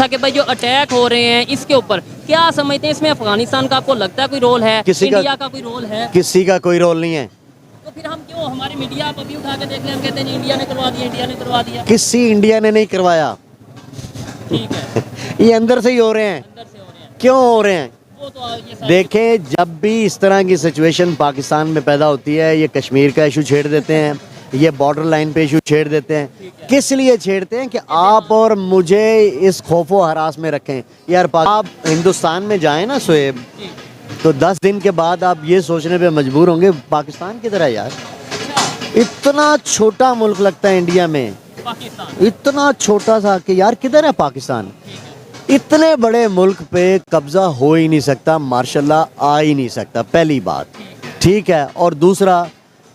تھا کہ भाई जो अटैक हो रहे हैं इसके ऊपर क्या समझते हैं, इसमें अफगानिस्तान का आपको लगता है कोई रोल है, इंडिया का कोई रोल है? किसी का कोई रोल नहीं है। तो फिर हम क्यों, हमारी मीडिया आप अभी उठा के देख लें, हम कहते हैं इंडिया ने करवा दिया, इंडिया ने करवा दिया। किसी इंडिया ने नहीं करवाया, ठीक है, ये अंदर से ही हो रहे हैं। अंदर से हो रहे हैं क्यों हो रहे हैं? वो तो ये सारी- देखें, जब भी इस तरह की सिचुएशन पाकिस्तान में पैदा होती है, ये कश्मीर का इशू छेड़ देते हैं, ये बॉर्डर लाइन पे इशू छेड़ देते हैं। किस लिए छेड़ते हैं? कि आप और मुझे इस खौफो हरास में रखें। यार आप हिंदुस्तान में जाएं ना सोएब, तो 10 दिन के बाद आप ये सोचने पे मजबूर होंगे पाकिस्तान की तरह। यार इतना छोटा मुल्क लगता है इंडिया में, पाकिस्तान इतना छोटा सा कि यार किधर है पाकिस्तान। इतने बड़े मुल्क पे कब्जा हो ही नहीं सकता, मार्शल्लाह आ ही नहीं सकता, पहली बात। ठीक है, और दूसरा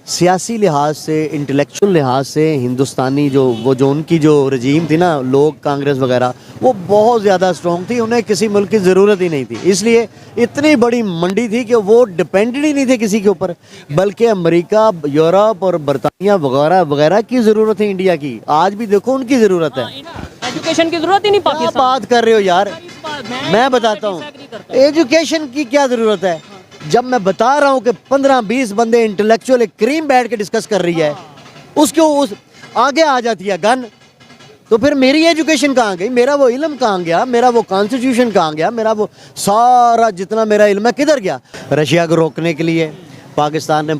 सियासी लिहाज से, इंटेलेक्चुअल लिहाज से हिंदुस्तानी जो उनकी जो रजीम थी ना, लोग कांग्रेस वगैरह, वो बहुत ज़्यादा स्ट्रॉन्ग थी, उन्हें किसी मुल्क की ज़रूरत ही नहीं थी। इसलिए इतनी बड़ी मंडी थी कि वो डिपेंडेंट ही नहीं थे किसी के ऊपर, बल्कि अमेरिका, यूरोप और बरतानिया वगैरह वगैरह की ज़रूरत है इंडिया की। आज भी देखो उनकी ज़रूरत है। एजुकेशन की जरूरत ही नहीं क्या पाकिस्तान। बात कर रहे हो यार, मैं बताता हूँ एजुकेशन की क्या ज़रूरत है। जब मैं बता रहा हूँ कि 15-20 बंदे इंटेलेक्चुअल एक क्रीम बैठ के डिस्कस कर रही है, उसके उस आगे आ जाती है गन, तो फिर मेरी एजुकेशन कहाँ गई, मेरा वो इल्म कहाँ गया, मेरा वो कॉन्स्टिट्यूशन कहाँ गया, मेरा वो सारा जितना मेरा इल्म है किधर गया। रशिया को रोकने के लिए पाकिस्तान ने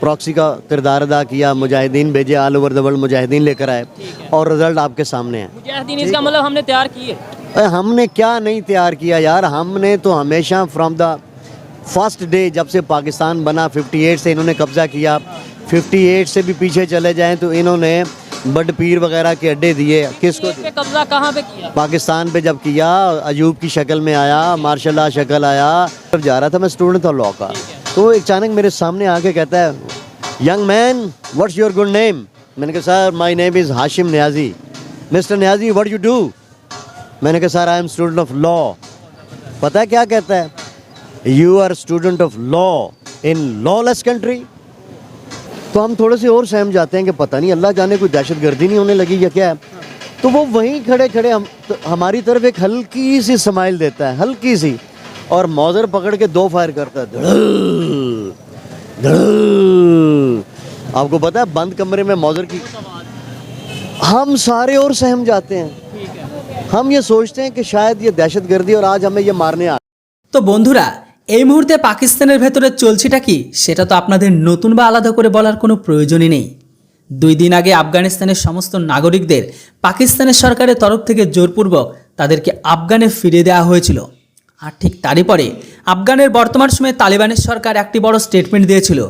प्रॉक्सी का किरदार अदा किया, मुजाहिदीन भेजे, all over the world Mujahideen लेकर आए, और रिजल्ट आपके सामने है। मुजाहिदीन इसका मतलब हमने तैयार किए। हमने क्या नहीं तैयार किया यार, हमने तो हमेशा फ्रॉम द फर्स्ट डे, जब से पाकिस्तान बना 58 से इन्होंने कब्ज़ा किया, 58 से भी पीछे चले जाएं तो इन्होंने बड पीर वगैरह के अड्डे दिए। किसको पे कब्जा कहाँ पे किया? पाकिस्तान पे जब किया, अयूब की शक्ल में आया, मार्शल्लाह शक्ल आया। जब जा रहा था मैं स्टूडेंट था लॉ का, तो अचानक मेरे सामने आके कहता है, young man what's your good name? मैंने कहा sir my name is Hashim Niazi. Mister Niazi what you do? मैंने कहा sir I am student of law. पता है क्या कहता है? You are student of law in lawless country. तो हम थोड़े से और सहम जाते हैं कि पता नहीं अल्लाह जाने कोई दहशतगर्दी नहीं होने लगी या क्या है। तो वो वहीं खड़े खड़े हमारी तरफ एक हल्की सी स्माइल देता है, हल्की सी, और मौजर पकड़ के 2 फायर करता है, धड़ल धड़ल। आपको पता है बंद कमरे में मौजर की, हम सारे और सहम जाते हैं। हम ये सोचते हैं कि शायद ये दहशतगर्दी और आज हमें ये मारने आ। তো বন্ধুরা, এই মুহূর্তে পাকিস্তানের ভেতরে চলছেটা কি সেটা তো আপনাদের নতুন বা আলাদা করে বলার কোনো প্রয়োজনই নেই। 2 দিন আগে আফগানিস্তানের সমস্ত নাগরিকদের পাকিস্তানের সরকারের তরফ থেকে জোরপূর্বক তাদেরকে আফগানে ফিরিয়ে দেওয়া হয়েছিল। আর ঠিক তারই পরে আফগানের বর্তমান সময়ে তালিবানের সরকার একটি বড় স্টেটমেন্ট দিয়েছিল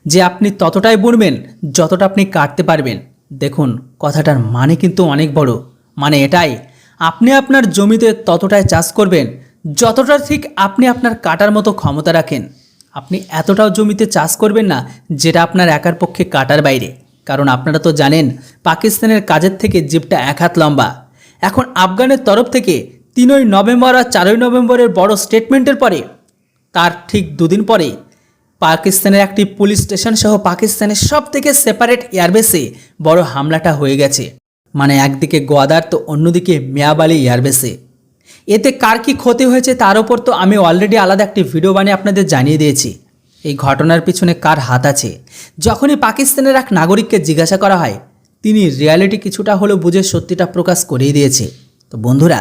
যে আপনি ততটাই বুনবেন যতটা আপনি কাটতে পারবেন। দেখুন কথাটার মানে কিন্তু অনেক বড়, মানে এটাই, আপনি আপনার জমিতে ততটাই চাষ করবেন যতটা ঠিক আপনি আপনার কাটার মতো ক্ষমতা রাখেন। আপনি এতটাও জমিতে চাষ করবেন না যেটা আপনার একার পক্ষে কাটার বাইরে, কারণ আপনারা তো জানেন পাকিস্তানের কাজের থেকে জিপটা 1 হাত লম্বা। এখন আফগানের তরফ থেকে 3 নভেম্বর আর 4 নভেম্বরের বড় স্টেটমেন্টের পরে তার ঠিক 2 দিন পরে পাকিস্তানের একটি পুলিশ স্টেশন সহ পাকিস্তানের সব থেকে সেপারেট এয়ারবেসে বড় হামলাটা হয়ে গেছে। মানে একদিকে গোয়াদার তো অন্যদিকে মিয়াবালি এয়ারবেসে। এতে কার কি ক্ষতি হয়েছে তার উপর তো আমি অলরেডি আলাদা একটি ভিডিও বানিয়ে আপনাদের জানিয়ে দিয়েছি। এই ঘটনার পিছনে কার হাত আছে, যখনই পাকিস্তানের এক নাগরিককে জিজ্ঞাসা করা হয় তিনি রিয়ালিটি কিছুটা হলেও বুঝে সত্যিটা প্রকাশ করেই দিয়েছে। তো বন্ধুরা,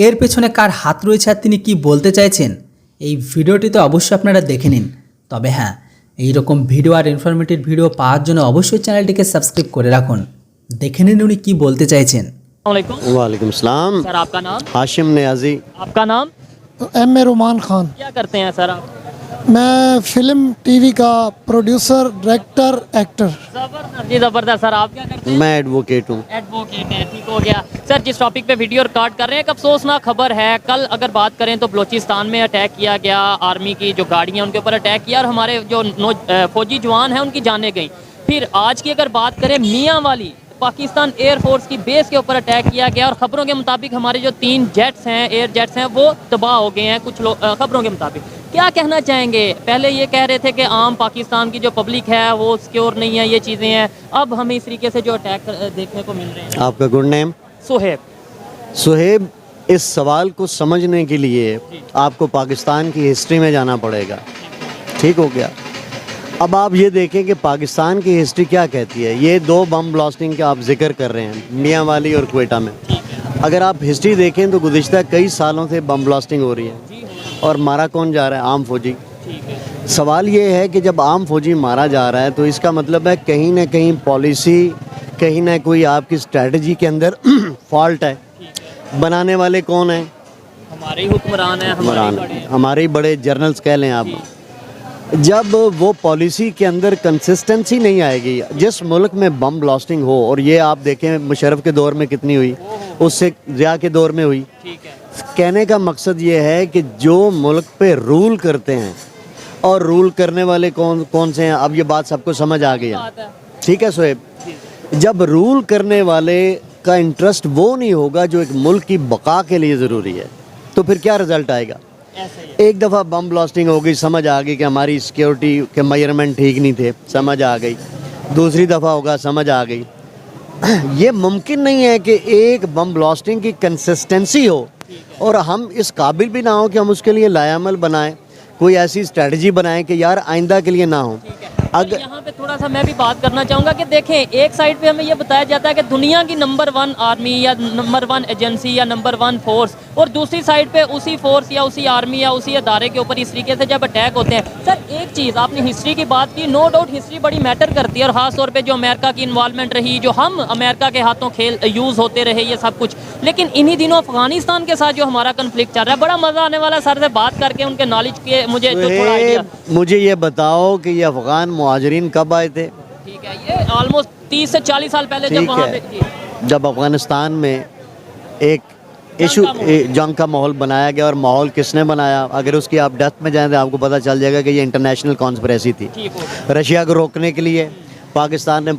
এর পেছনে কার হাত রয়েছে আর তিনি কি বলতে চাইছেন এই ভিডিওটিতে অবশ্যই আপনারা দেখে নিন। তবে হ্যাঁ, এইরকম ভিডিও আর ইনফরমেটিভ ভিডিও পাওয়ার জন্য অবশ্যই চ্যানেলটিকে সাবস্ক্রাইব করে রাখুন। দেখে নিন উনি কি বলতে চাইছেন। वालेकुम सलाम। सर आपका नाम? हाशिम न्याजी। आपका नाम? M A Rumaan Khan. क्या करते हैं सर आप? मैं फिल्म टीवी का प्रोड्यूसर, डायरेक्टर, एक्टर। जबरदस्त जी, जबरदस्त। सर आप क्या करते हैं? मैं एडवोकेट हूँ। एडवोकेट है, ठीक हो गया। सर जिस टॉपिक पे वीडियो रिकॉर्ड कर रहे हैं, एक अफसोसनाक खबर है। कल अगर बात करें तो बलूचिस्तान में अटैक किया गया, आर्मी की जो गाड़ियाँ उनके ऊपर अटैक किया और हमारे जो फौजी जवान हैं उनकी जानें गई। फिर आज की अगर बात करें मियाँ वाली, पाकिस्तान एयरफोर्स की बेस के ऊपर अटैक किया गया और ख़बरों के मुताबिक हमारे जो 3 जेट्स हैं, एयर जेट्स हैं, वो तबाह हो गए हैं कुछ लोग ख़बरों के मुताबिक। क्या कहना चाहेंगे? पहले ये कह रहे थे कि आम पाकिस्तान की जो पब्लिक है वो सिक्योर नहीं है, ये चीज़ें हैं, अब हमें इस तरीके से जो अटैक देखने को मिल रहे हैं। आपका गुड नेम? सुहेब। सुहेब इस सवाल को समझने के लिए आपको पाकिस्तान की हिस्ट्री में जाना पड़ेगा। ठीक हो गया। अब आप ये देखें कि पाकिस्तान की हिस्ट्री क्या कहती है। ये 2 बम ब्लास्टिंग का आप जिक्र कर रहे हैं, मियाँ वाली और क्वेटा में। अगर आप हिस्ट्री देखें तो गुज़िश्ता कई सालों से बम ब्लास्टिंग हो रही है, और मारा कौन जा रहा है? आम फौजी। सवाल ये है कि जब आम फौजी मारा जा रहा है तो इसका मतलब है कहीं ना कहीं पॉलिसी, कहीं ना कोई आपकी स्ट्रेटजी के अंदर फॉल्ट है। बनाने वाले कौन हैं? हमारे ही हुक्मरान हैं, हमारे ही बड़े जर्नल्स कह लें आप। जब वो पॉलिसी के अंदर कंसिस्टेंसी नहीं आएगी, जिस मुल्क में बम ब्लास्टिंग हो, और ये आप देखें मुशर्रफ के दौर में कितनी हुई, उससे ज़िया के दौर में हुई। कहने का मकसद ये है कि जो मुल्क पे रूल करते हैं, और रूल करने वाले कौन से हैं, अब ये बात सबको समझ आ गई है। ठीक है सोएब, जब रूल करने वाले का इंटरेस्ट वो नहीं होगा जो एक मुल्क की बका के लिए ज़रूरी है, तो फिर क्या रिज़ल्ट आएगा? एक दफ़ा बम ब्लास्टिंग हो गई, समझ आ गई कि हमारी सिक्योरिटी के मेजरमेंट ठीक नहीं थे, समझ आ गई। दूसरी दफ़ा होगा, समझ आ गई। ये मुमकिन नहीं है कि एक बम ब्लास्टिंग की कंसिस्टेंसी हो और हम इस काबिल भी ना हो कि हम उसके लिए लायामल बनाएं, कोई ऐसी स्ट्रेटजी बनाएं कि यार आइंदा के लिए ना हो। अगर यहाँ पे थोड़ा सा मैं भी बात करना चाहूँगा कि देखें, एक साइड पे हमें ये बताया जाता है कि दुनिया की नंबर 1 आर्मी या नंबर 1 एजेंसी या नंबर 1 फोर्स, और दूसरी साइड पे उसी फोर्स या उसी आर्मी या उसी अदारे के ऊपर इस तरीके से जब अटैक होते हैं। सर एक चीज़, आपने हिस्ट्री की बात की, नो डाउट हिस्ट्री बड़ी मैटर करती है, और ख़ास तौर पर जो अमेरिका की इन्वॉल्वमेंट रही, जो हम अमेरिका के हाथों खेल यूज़ होते रहे, ये सब कुछ। लेकिन इन्हीं दिनों अफगानिस्तान के साथ जो हमारा कन्फ्लिक्ट चल रहा है, बड़ा मज़ा आने वाला सर से बात करके, उनके नॉलेज के मुझे जो थोड़ा आइडिया। मुझे ये बताओ कि ये अफगान मुहाजिरीन कब आए थे? ठीक है, ये ऑलमोस्ट 30 से 40 साल पहले जब वहाँ पे, जब अफगानिस्तान में एक इशू जंग का माहौल बनाया गया। और माहौल किसने बनाया? अगर उसकी आप डेप्थ में जाएं तो आपको पता चल जाएगा कि ये इंटरनेशनल कॉन्स्पिरेसी थी। रशिया को रोकने के लिए पाकिस्तान ने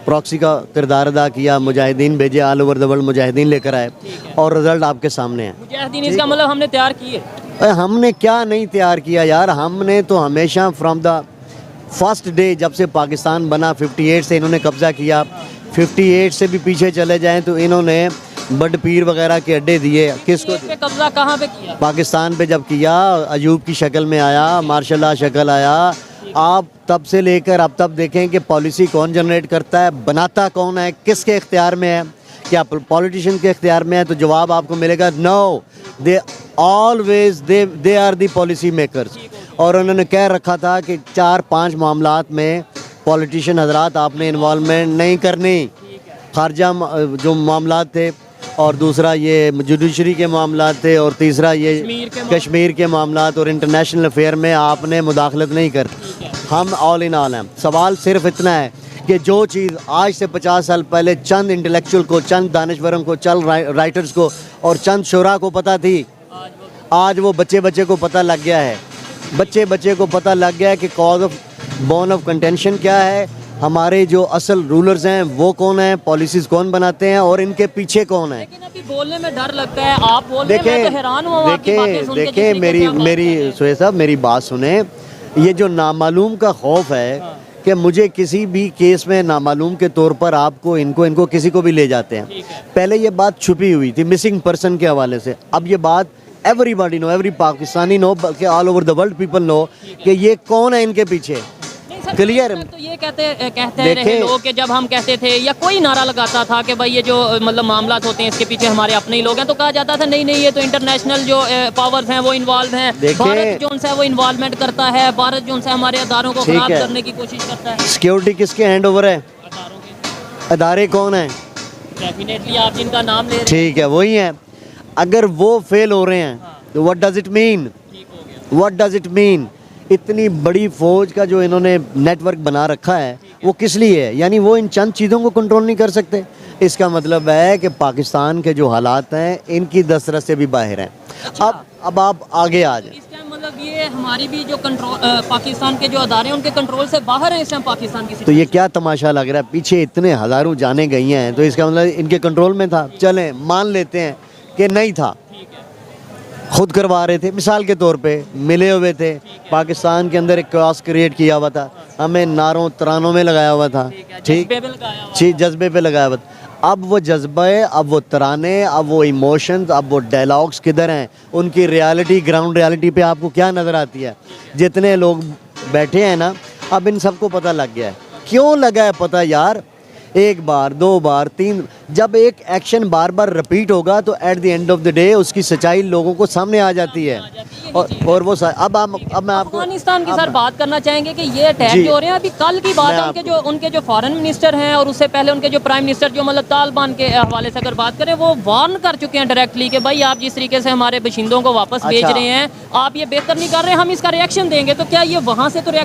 प्रॉक्सी का किरदार अदा किया, मुजाहिदीन भेजे, all over the world Mujahideen लेकर आए, और रिजल्ट आपके सामने है। मुजाहिदीन इसका मतलब हमने तैयार किए? हमने क्या नहीं तैयार किया यार, हमने तो हमेशा फ्रॉम द फर्स्ट डे जब से पाकिस्तान बना 58 से इन्होंने कब्ज़ा किया। 58 से भी पीछे चले जाएं तो इन्होंने बड पीर वगैरह के अड्डे दिए। किसको कब्जा कहाँ पे किया? पाकिस्तान पे जब किया, अयूब की शक्ल में आया, मार्शल शक्ल आया। आप तब से लेकर अब तक देखें कि पॉलिसी कौन जनरेट करता है, बनाता कौन है, किसके इख्तियार में है? क्या पॉलिटिशियन के इख्तियार में है? तो जवाब आपको मिलेगा no, they always they are the policy makers. और उन्होंने कह रखा था कि 4-5 मामलात में पॉलिटिशियन हजरात आपने इन्वॉल्वमेंट नहीं करनी। खारजा जो मामलात थे, और दूसरा ये जुडिशरी के मामलात थे, और तीसरा ये कश्मीर के मामलात और इंटरनेशनल अफेयर में आपने मुदाखलत नहीं कर। हम ऑल इन ऑल हैं। सवाल सिर्फ इतना है कि जो चीज़ आज से 50 साल पहले चंद इंटेलेक्चुअल को, चंद दानिश्वरों को, चंद राइटर्स को और चंद शुरा को पता थी, आज वो बच्चे को पता लग गया है। बच्चे को पता लग गया है कि cause of bone of contention क्या है, हमारे जो असल रूलर्स हैं वो कौन हैं, पॉलिसीज़ कौन बनाते हैं, और इनके पीछे कौन है। लेकिन अभी बोलने में डर लगता है, आप बोल रहे हैं, मैं तो हैरान हुआ आपकी बातें सुन के। देखिए मेरी सोए साहब मेरी बात सुने। ये जो नामालूम का खौफ है कि मुझे किसी भी केस में नामालूम के तौर पर आपको इनको किसी को भी ले जाते हैं। पहले ये बात छुपी हुई थी मिसिंग पर्सन के हवाले से, अब ये बात everybody know, every Pakistani know, बल्कि all over the world people know कि ये कौन है इनके पीछे। क्लियर? तो ये कहते रहे लोग कि जब हम कहते थे या कोई नारा लगाता था कि भाई ये जो मतलब मामला होते हैं इसके पीछे हमारे अपने ही लोग हैं, तो कहा जाता था नहीं ये तो इंटरनेशनल जो पावर्स हैं वो इन्वॉल्व हैं, भारत जो है वो इन्वॉल्वमेंट करता है, भारत जो है हमारे अदारों को खराब करने की कोशिश करता है। सिक्योरिटी किसके हैंड ओवर है? अदारे कौन है? डेफिनेटली आप जिनका नाम ले रहे हैं, ठीक है, वही है। अगर वो फेल हो रहे हैं तो what does it mean? What does it mean? इतनी बड़ी फौज का जो इन्होंने नेटवर्क बना रखा है वो किस लिए है? यानी वो इन चंद चीज़ों को कंट्रोल नहीं कर सकते। इसका मतलब है कि पाकिस्तान के जो हालात हैं इनकी दस्तरस से भी बाहर हैं। अब आप आगे आ जाए। इस टाइम मतलब ये हमारी भी जो कंट्रोल पाकिस्तान के जो अदारे हैं उनके कंट्रोल से बाहर है इस टाइम पाकिस्तान की। तो ये क्या तमाशा लग रहा है? पीछे इतने हज़ारों जाने गई हैं, तो इसका मतलब इनके कंट्रोल में था। चलें मान लेते हैं कि नहीं था, खुद करवा रहे थे, मिसाल के तौर पे मिले हुए थे, पाकिस्तान के अंदर एक क्रास क्रिएट किया हुआ था, हमें नारों तरानों में लगाया हुआ था, ठीक, जज्बे पे लगाया हुआ था। اب وہ جذبے، اب وہ ترانے، اب وہ ایموشنز، اب وہ ڈائلاگس کدھر ہیں؟ ان کی ریالٹی، گراؤنڈ ریالٹی پہ آپ کو کیا نظر آتی ہے؟ جتنے لوگ بیٹھے ہیں نا، اب ان سب کو پتہ لگ گیا ہے. کیوں لگا ہے پتہ یار؟ ایک بار، دو بار، تین، جب ایک ایکشن بار بار رپیٹ ہوگا تو at the end of the day اس کی سچائی لوگوں کو سامنے آ جاتی ہے. اور وہ اب میں آپ کو افغانستان کی سر بات کرنا چاہیں گے کہ یہ اٹیک جو ہو رہے ہیں، ابھی کل کی بات ہے، ان کے جو فارن منسٹر ہیں اور اس سے پہلے ان کے جو پرائم منسٹر جو مطلب طالبان کے حوالے سے اگر بات کریں، وہ وارن کر چکے ہیں ڈائریکٹلی کہ بھائی آپ جس طریقے سے ہمارے باشندوں کو واپس بھیج رہے ہیں، آپ یہ بہتر نہیں کر رہے، ہم اس کا ریئیکشن دیں گے. تو کیا یہ وہاں سے تو